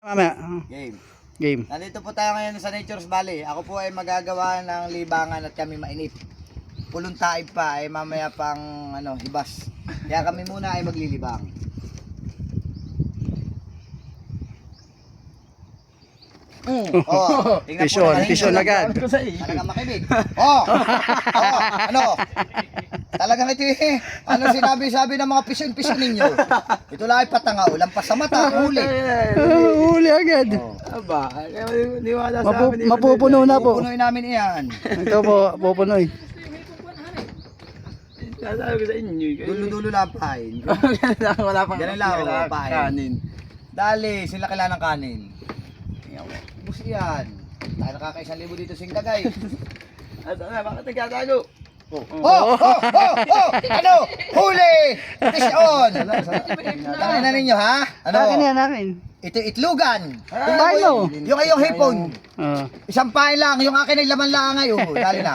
Mamaya. Game. Game. Nandito po tayo ngayon sa Nature's Valley. Ako po ay magagawa ng libangan at kami mainit. Pulong taib pa ay mamaya pang hibas. Kaya kami muna ay maglilibang. Tingnan po naman Vision ninyo. agad. Talagang makinig. Talagang ito sinabi ng mga pisyon ninyo. Ito lang ay patangaw, lampas sa mata, huli. Huli agad. Aba, di wala sa amin. Mapupuno na po. Pupunuin namin iyan. Ito po, pupunoy. Sasabi ko sa inyo. Dulo-dulo lang pain. Wala pang Ganun lang ako, pain. kanin. Dali, sila kailangan ng kanin. Bus yan. Tayo nakaka-1,000 dito Singkagay. Bakit nagkatago? Ano? Huli! Pisyon! Dali na ninyo ha? Akin yan, akin. Ito itlugan. Paano? Yung kayong hipon. Ah. Isang pain lang. Yung akin ay laman lang ngayon. Dali na.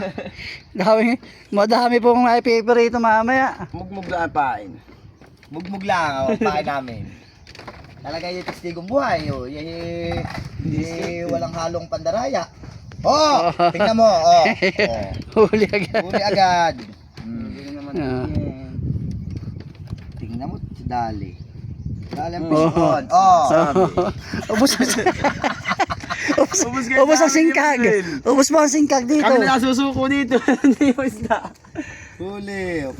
Madami pong paper ito mamaya. Mugmug lang ang pain. Mugmug lang. Pain namin. Talaga yung testigong buhay. Walang halong pandaraya. Tingnan mo. Huli agad. Huli agad. Ah. Tingnan mo, dali. Dali ang Oh. pisyon. Ubus ang singkag. Ubus mo ang singkag dito. Kami na susuko dito. Hindi mo isda. Huli.